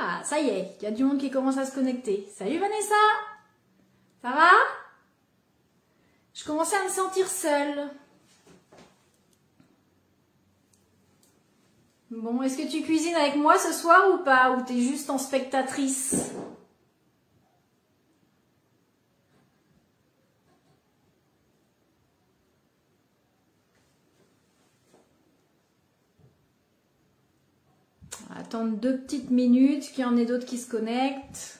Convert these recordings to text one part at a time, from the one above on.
Ah, ça y est, il y a du monde qui commence à se connecter. Salut Vanessa! Ça va? Je commençais à me sentir seule. Bon, est-ce que tu cuisines avec moi ce soir ou pas? Ou t'es juste en spectatrice? On va attendre 2 petites minutes, qu'il y en ait d'autres qui se connectent.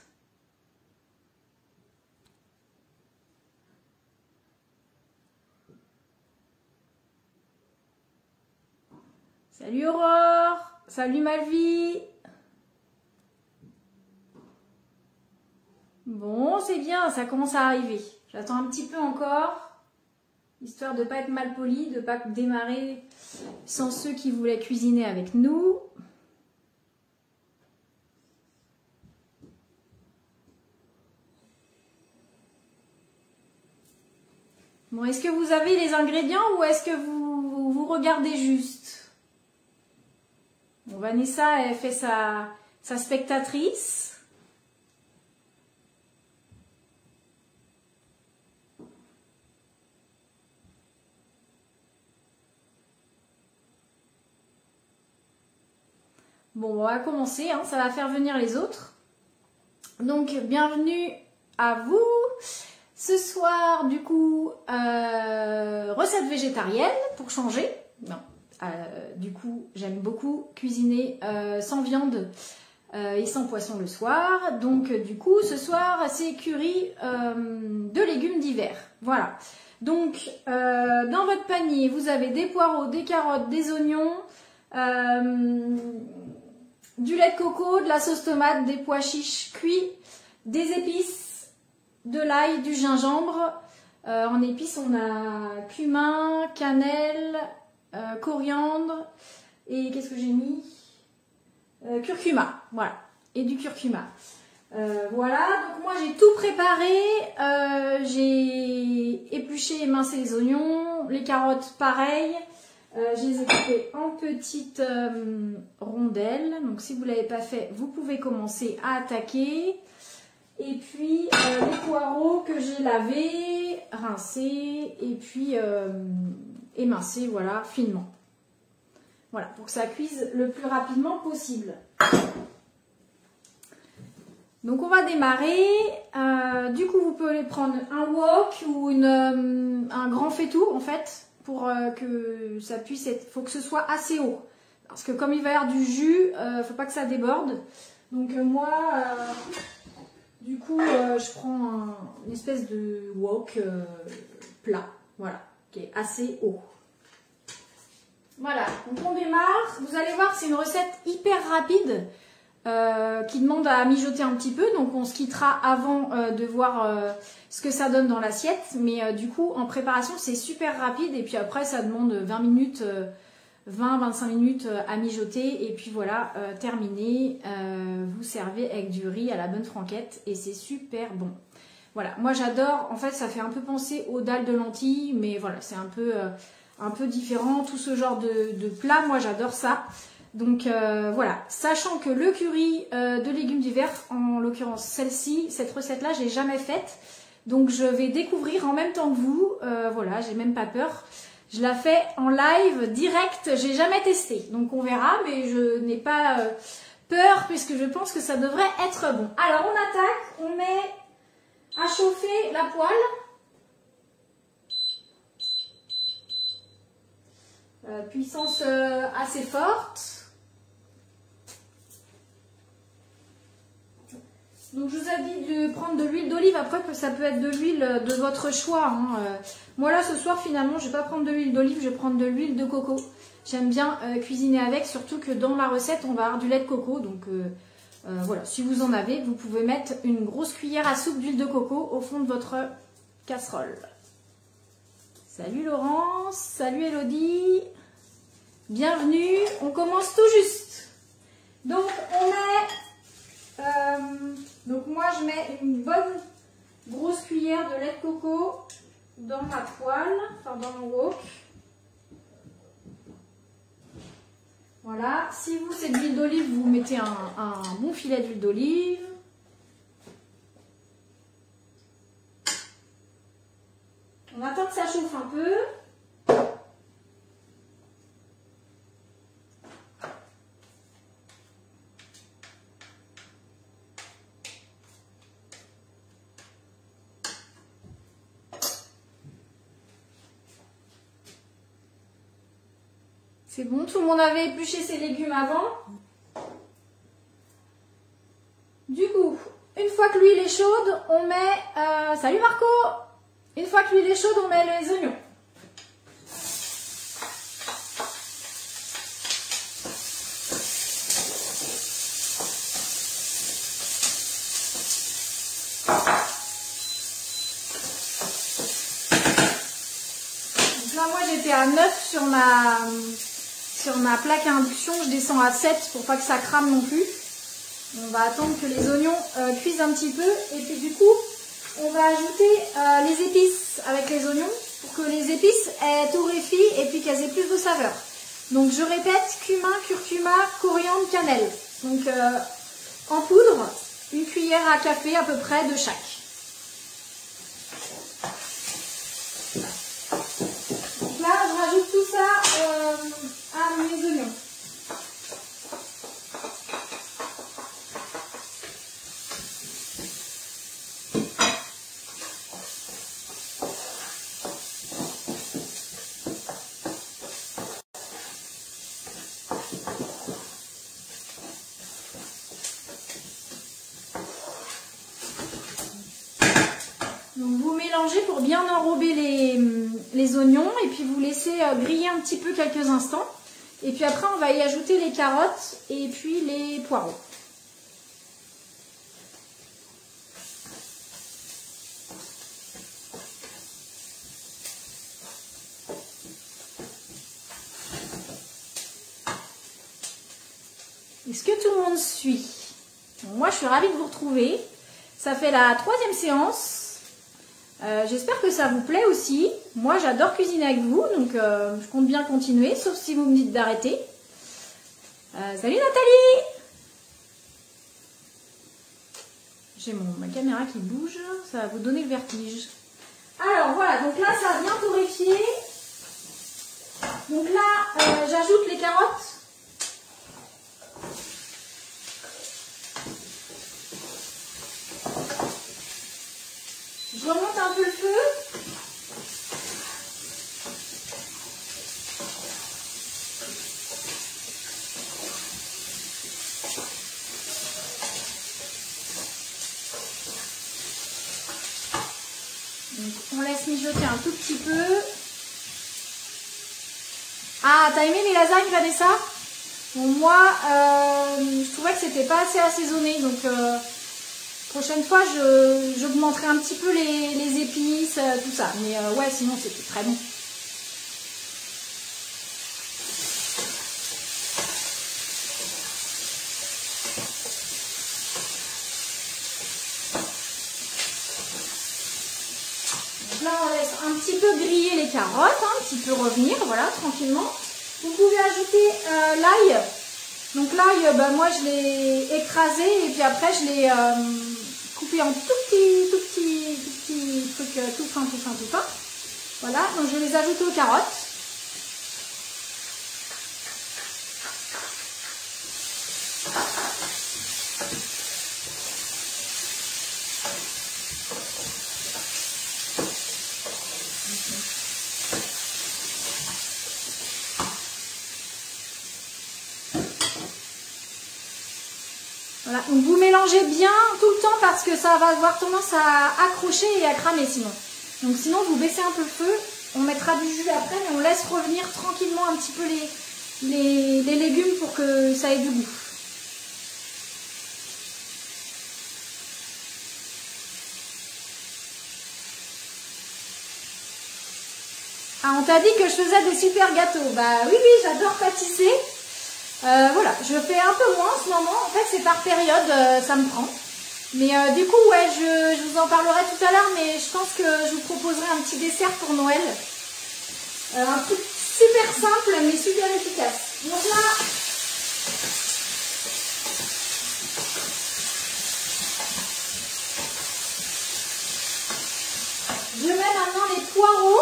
Salut Aurore, salut Malvie. Bon, c'est bien, ça commence à arriver. J'attends un petit peu encore, histoire de ne pas être mal poli, de ne pas démarrer sans ceux qui voulaient cuisiner avec nous. Bon, est-ce que vous avez les ingrédients ou est-ce que vous regardez juste? Bon, Vanessa, elle fait sa spectatrice. Bon, on va commencer, hein, ça va faire venir les autres. Donc, bienvenue à vous. Ce soir, du coup, recette végétarienne pour changer. Non. Du coup, j'aime beaucoup cuisiner sans viande et sans poisson le soir. Donc, du coup, ce soir, c'est curry de légumes d'hiver. Voilà. Donc, dans votre panier, vous avez des poireaux, des carottes, des oignons, du lait de coco, de la sauce tomate, des pois chiches cuits, des épices, de l'ail, du gingembre. En épices, on a cumin, cannelle, coriandre et qu'est-ce que j'ai mis, curcuma, voilà, et du curcuma. Voilà, donc moi j'ai tout préparé, j'ai épluché, émincé les oignons, les carottes pareil, je les ai coupées en petites rondelles, donc si vous ne l'avez pas fait, vous pouvez commencer à attaquer. Et puis les poireaux que j'ai lavés, rincés et puis émincés, voilà, finement. Voilà, pour que ça cuise le plus rapidement possible. Donc on va démarrer. Du coup, vous pouvez prendre un wok ou un grand faitout en fait, pour que ça puisse être. Faut que ce soit assez haut, parce que comme il va y avoir du jus, faut pas que ça déborde. Donc moi. Du coup, je prends une espèce de wok plat, voilà, qui est assez haut. Voilà, donc on démarre. Vous allez voir, c'est une recette hyper rapide qui demande à mijoter un petit peu. Donc on se quittera avant de voir ce que ça donne dans l'assiette. Mais du coup, en préparation, c'est super rapide. Et puis après, ça demande 20 minutes... 20-25 minutes à mijoter et puis voilà, terminé, vous servez avec du riz à la bonne franquette et c'est super bon. Voilà, moi j'adore, en fait ça fait un peu penser aux dalles de lentilles, mais voilà, c'est un peu différent, tout ce genre de plat, moi j'adore ça. Donc voilà, sachant que le curry de légumes d'hiver, en l'occurrence celle-ci, cette recette-là, je l'ai jamais faite, donc je vais découvrir en même temps que vous, voilà, j'ai même pas peur. Je la fais en live, direct, j'ai jamais testé. Donc on verra, mais je n'ai pas peur puisque je pense que ça devrait être bon. Alors on attaque, on met à chauffer la poêle. Puissance assez forte. Donc je vous ai dit de prendre de l'huile d'olive, après ça peut être de l'huile de votre choix. Hein. Moi là ce soir finalement je ne vais pas prendre de l'huile d'olive, je vais prendre de l'huile de coco. J'aime bien cuisiner avec, surtout que dans la recette on va avoir du lait de coco. Donc voilà, si vous en avez, vous pouvez mettre une grosse cuillère à soupe d'huile de coco au fond de votre casserole. Salut Laurence, salut Elodie, bienvenue, on commence tout juste. Donc on met... donc moi je mets une bonne grosse cuillère de lait de coco dans ma poêle, enfin dans mon wok. Voilà, si vous c'est de l'huile d'olive, vous mettez un bon filet d'huile d'olive. On attend que ça chauffe un peu. C'est bon, tout le monde avait épluché ses légumes avant. Du coup, une fois que l'huile est chaude, on met... salut Marco! Une fois que l'huile est chaude, on met les oignons. Donc là, moi, j'étais à 9 sur ma plaque à induction. Je descends à 7 pour pas que ça crame non plus. On va attendre que les oignons cuisent un petit peu. Et puis du coup, on va ajouter les épices avec les oignons pour que les épices aient torréfient et puis qu'elles aient plus de saveur. Donc je répète, cumin, curcuma, coriandre, cannelle. Donc en poudre, une cuillère à café à peu près de chaque. Donc là, je rajoute tout ça à mes oignons. Donc vous mélangez pour bien enrober les oignons et puis vous laissez griller un petit peu quelques instants. Et puis après on va y ajouter les carottes et puis les poireaux. Est-ce que tout le monde suit? Moi je suis ravie de vous retrouver. Ça fait la 3e séance. J'espère que ça vous plaît aussi. Moi j'adore cuisiner avec vous, donc je compte bien continuer, sauf si vous me dites d'arrêter. Salut Nathalie! J'ai ma caméra qui bouge, ça va vous donner le vertige. Alors voilà, donc là ça a bien torréfié. Donc là j'ajoute les carottes. Je remonte un peu le feu. Donc, on laisse mijoter un tout petit peu. Ah, t'as aimé les lasagnes, Vanessa? Bon, moi, je trouvais que c'était pas assez assaisonné, donc prochaine fois, j'augmenterai un petit peu les épices, tout ça. Mais ouais, sinon, c'était très bon. Donc là, on laisse un petit peu griller les carottes, un petit peu revenir, voilà, tranquillement. Vous pouvez ajouter l'ail. Donc l'ail, moi, je l'ai écrasé et puis après, je l'ai... coupé en tout petit truc tout fin. Voilà, donc je vais les ajouter aux carottes. Voilà, donc vous mélangez bien tout le temps parce que ça va avoir tendance à accrocher et à cramer sinon. Donc sinon vous baissez un peu le feu, on mettra du jus après mais on laisse revenir tranquillement un petit peu les légumes pour que ça ait du goût. Ah, on t'a dit que je faisais des super gâteaux. Bah oui, j'adore pâtisser. Voilà, je fais un peu moins en ce moment. En fait, c'est par période, ça me prend. Mais du coup, ouais, je vous en parlerai tout à l'heure, mais je pense que je vous proposerai un petit dessert pour Noël. Un truc super simple, mais super efficace. Donc là, Je mets maintenant les poireaux.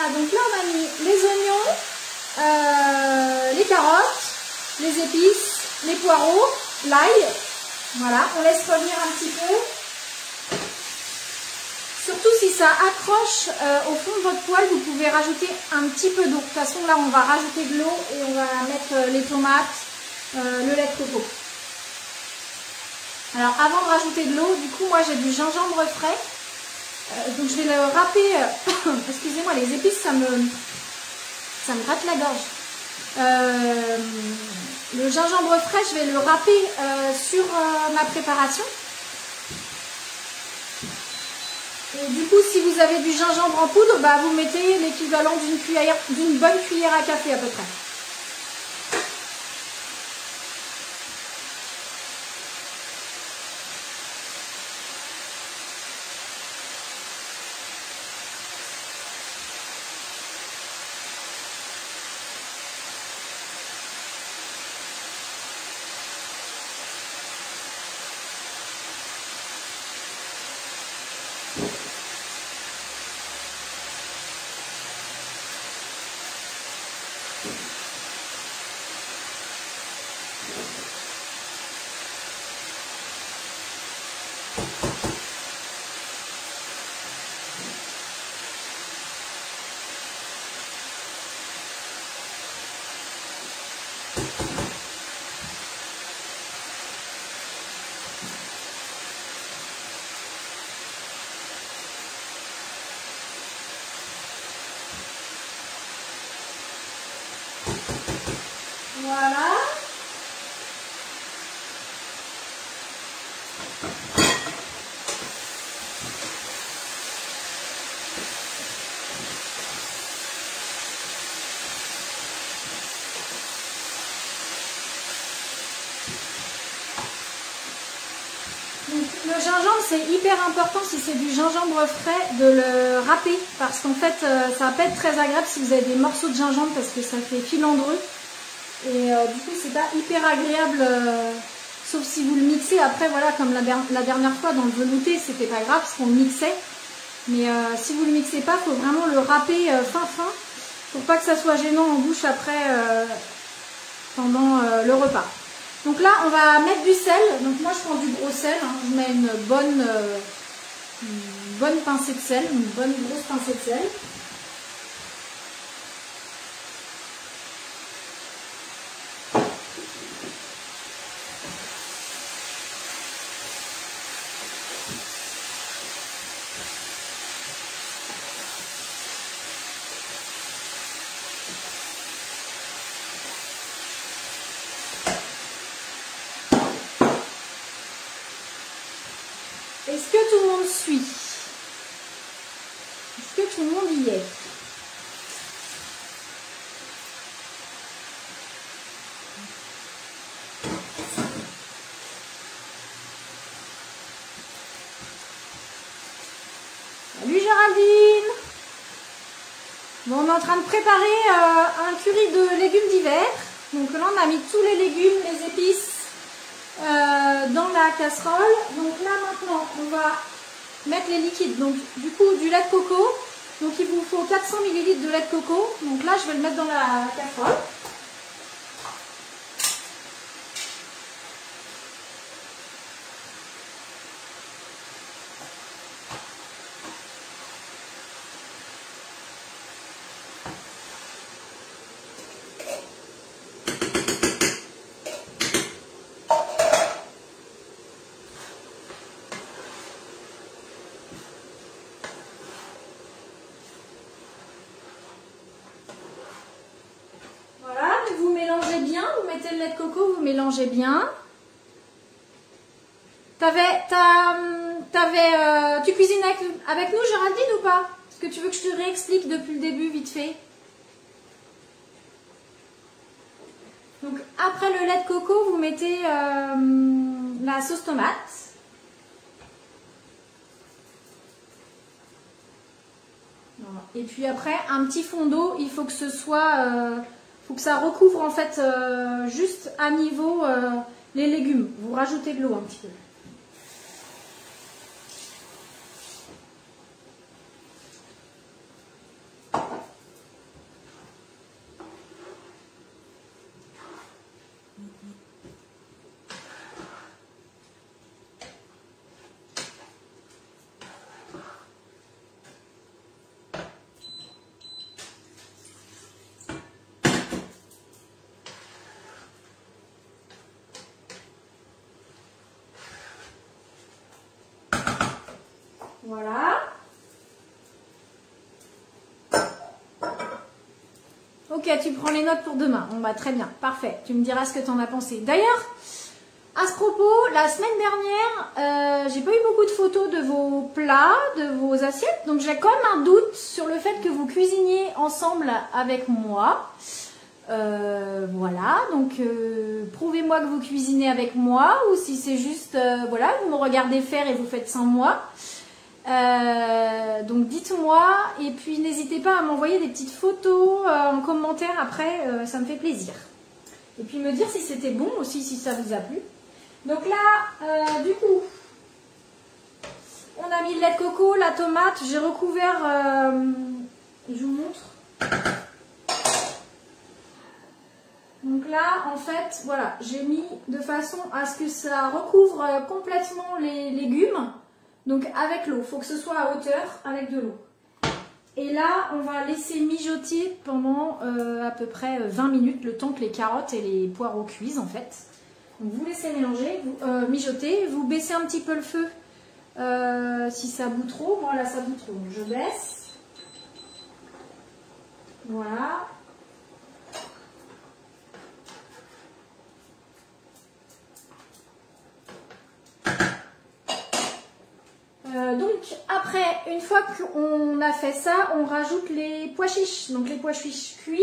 Donc là, on a mis les oignons, les carottes, les épices, les poireaux, l'ail. Voilà, on laisse revenir un petit peu. Surtout si ça accroche au fond de votre poêle, vous pouvez rajouter un petit peu d'eau. De toute façon, là, on va rajouter de l'eau et on va mettre les tomates, le lait de coco. Alors, avant de rajouter de l'eau, du coup, moi, j'ai du gingembre frais. Donc je vais le râper, excusez-moi, les épices ça me gratte la gorge. Le gingembre frais, je vais le râper sur ma préparation. Et du coup, si vous avez du gingembre en poudre, bah, vous mettez l'équivalent d'une bonne cuillère à café à peu près. Voilà. Donc, le gingembre, c'est hyper important si c'est du gingembre frais de le râper parce qu'en fait, ça va pas être très agréable si vous avez des morceaux de gingembre parce que ça fait filandreux. Et du coup, c'est pas hyper agréable, sauf si vous le mixez. Après, voilà, comme la dernière fois dans le velouté, c'était pas grave parce qu'on le mixait. Mais si vous le mixez pas, il faut vraiment le râper fin pour pas que ça soit gênant en bouche après pendant le repas. Donc là, on va mettre du sel. Donc moi, je prends du gros sel. Hein. Je mets une bonne pincée de sel, une bonne grosse pincée de sel. Est-ce que tout le monde suit? Est-ce que tout le monde y est? Salut Géraldine! Bon, on est en train de préparer un curry de légumes d'hiver. Donc là, on a mis tous les légumes, les épices dans la casserole. Donc là, maintenant, on va mettre les liquides. Donc du coup, du lait de coco. Donc il vous faut 400 ml de lait de coco. Donc là, je vais le mettre dans la casserole. mettez le lait de coco, vous mélangez bien. Tu cuisines avec nous, Géraldine, ou pas? Est-ce que tu veux que je te réexplique depuis le début, vite fait? Donc, après le lait de coco, vous mettez la sauce tomate. Voilà. Et puis après, un petit fond d'eau, il faut que ce soit... faut que ça recouvre en fait juste à niveau les légumes. Vous rajoutez de l'eau un petit peu. Voilà. Ok, tu prends les notes pour demain. Bon, bah, très bien, parfait. Tu me diras ce que tu en as pensé. D'ailleurs, à ce propos, la semaine dernière, j'ai pas eu beaucoup de photos de vos plats, de vos assiettes. Donc, j'ai quand même un doute sur le fait que vous cuisiniez ensemble avec moi. Voilà, donc prouvez-moi que vous cuisinez avec moi ou si c'est juste, voilà, vous me regardez faire et vous faites sans moi. Donc dites-moi et puis n'hésitez pas à m'envoyer des petites photos en commentaire après, ça me fait plaisir. Et puis me dire si c'était bon aussi, si ça vous a plu. Donc là, du coup, on a mis le lait de coco, la tomate, j'ai recouvert, je vous montre. Donc là, en fait, voilà, j'ai mis de façon à ce que ça recouvre complètement les légumes. Donc avec l'eau, il faut que ce soit à hauteur avec de l'eau. Et là, on va laisser mijoter pendant à peu près 20 minutes, le temps que les carottes et les poireaux cuisent en fait. Donc vous laissez mélanger, mijoter, vous baissez un petit peu le feu si ça bout trop. Moi là, ça bout trop, donc je baisse. Voilà. Donc après, une fois qu'on a fait ça, on rajoute les pois chiches. Donc les pois chiches cuits.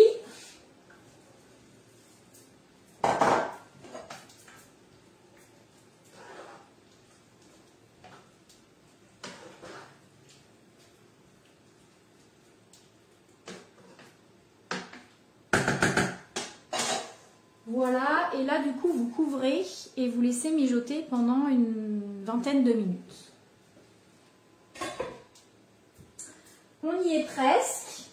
Voilà, et là du coup vous couvrez et vous laissez mijoter pendant une vingtaine de minutes. On y est presque.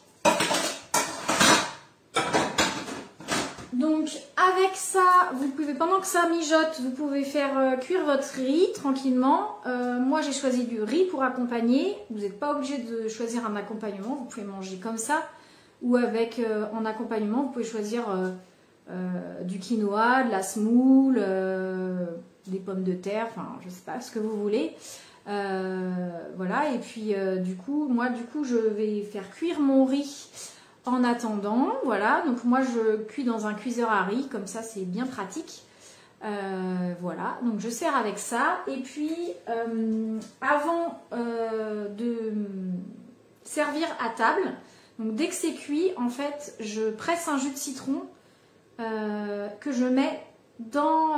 Donc avec ça, vous pouvez, pendant que ça mijote, vous pouvez faire cuire votre riz tranquillement. Moi j'ai choisi du riz pour accompagner. Vous n'êtes pas obligé de choisir un accompagnement, vous pouvez manger comme ça. Ou avec en accompagnement, vous pouvez choisir du quinoa, de la semoule, des pommes de terre, enfin je sais pas, ce que vous voulez. Voilà, et puis du coup, je vais faire cuire mon riz en attendant. Voilà, donc moi je cuis dans un cuiseur à riz, comme ça c'est bien pratique. Voilà, donc je sers avec ça. Et puis avant de servir à table, donc dès que c'est cuit, en fait, je presse un jus de citron que je mets dans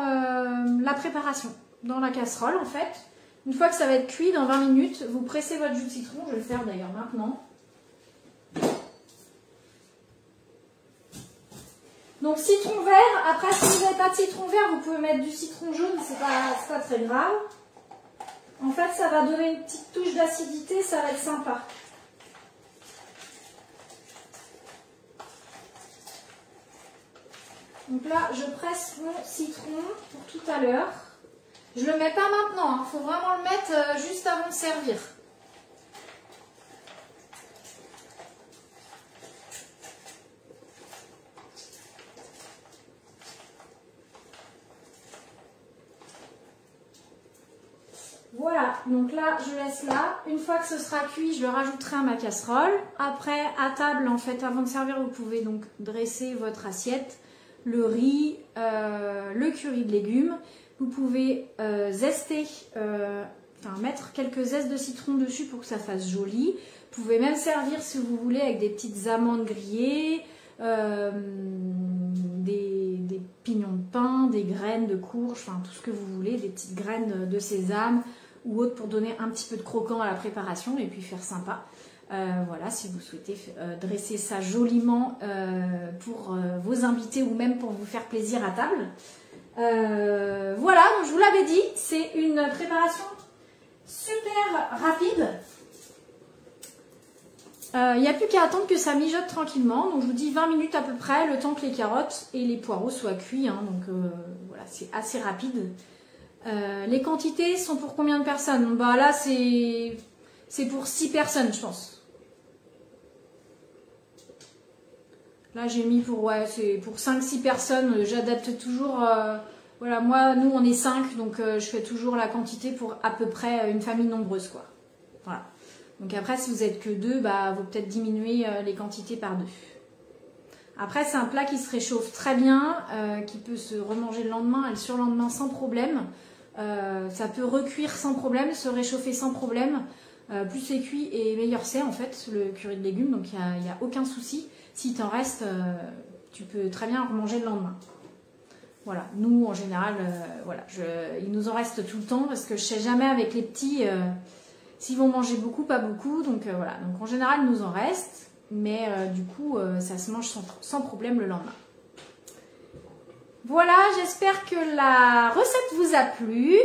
la préparation, dans la casserole en fait. Une fois que ça va être cuit, dans 20 minutes, vous pressez votre jus de citron. Je vais le faire d'ailleurs maintenant. Donc citron vert. Après, si vous n'avez pas de citron vert, vous pouvez mettre du citron jaune. C'est pas très grave. En fait, ça va donner une petite touche d'acidité. Ça va être sympa. Donc là, je presse mon citron pour tout à l'heure. Je le mets pas maintenant, il faut vraiment le mettre juste avant de servir. Voilà, donc là je laisse là. Une fois que ce sera cuit, je le rajouterai à ma casserole. Après, à table, en fait, avant de servir, vous pouvez donc dresser votre assiette. le riz, le curry de légumes. Vous pouvez zester, mettre quelques zestes de citron dessus pour que ça fasse joli. Vous pouvez même servir si vous voulez avec des petites amandes grillées, des pignons de pain, des graines de courge, enfin tout ce que vous voulez, des petites graines de sésame ou autre pour donner un petit peu de croquant à la préparation et puis faire sympa. Voilà, si vous souhaitez dresser ça joliment pour vos invités ou même pour vous faire plaisir à table. Voilà, donc je vous l'avais dit, c'est une préparation super rapide. Il n'y a plus qu'à attendre que ça mijote tranquillement. Donc je vous dis 20 minutes à peu près, le temps que les carottes et les poireaux soient cuits. Hein, donc voilà, c'est assez rapide. Les quantités sont pour combien de personnes? Bah là c'est pour 6 personnes je pense. Là j'ai mis pour, ouais, c'est pour 5-6 personnes. J'adapte toujours, voilà, moi nous on est 5 donc je fais toujours la quantité pour à peu près une famille nombreuse quoi. Voilà. Donc après, si vous êtes que 2, bah, vous peut-être diminuer les quantités par 2. Après, c'est un plat qui se réchauffe très bien, qui peut se remanger le lendemain et le surlendemain sans problème. Ça peut recuire sans problème, se réchauffer sans problème. Plus c'est cuit et meilleur c'est en fait, le curry de légumes. Donc il n'y a aucun souci. Si t'en reste, tu peux très bien remanger le lendemain. Voilà, nous en général, voilà, il nous en reste tout le temps parce que je sais jamais avec les petits... S'ils vont manger beaucoup, pas beaucoup, donc voilà. Donc en général, il nous en reste, mais du coup, ça se mange sans problème le lendemain. Voilà, j'espère que la recette vous a plu.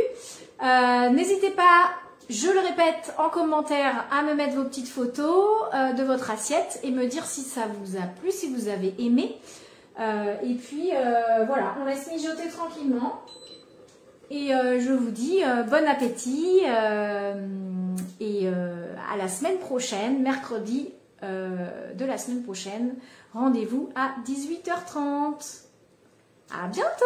N'hésitez pas, je le répète, en commentaire à me mettre vos petites photos de votre assiette et me dire si ça vous a plu, si vous avez aimé. Et puis voilà, on laisse mijoter tranquillement. Et je vous dis bon appétit et à la semaine prochaine, mercredi de la semaine prochaine. Rendez-vous à 18h30. À bientôt!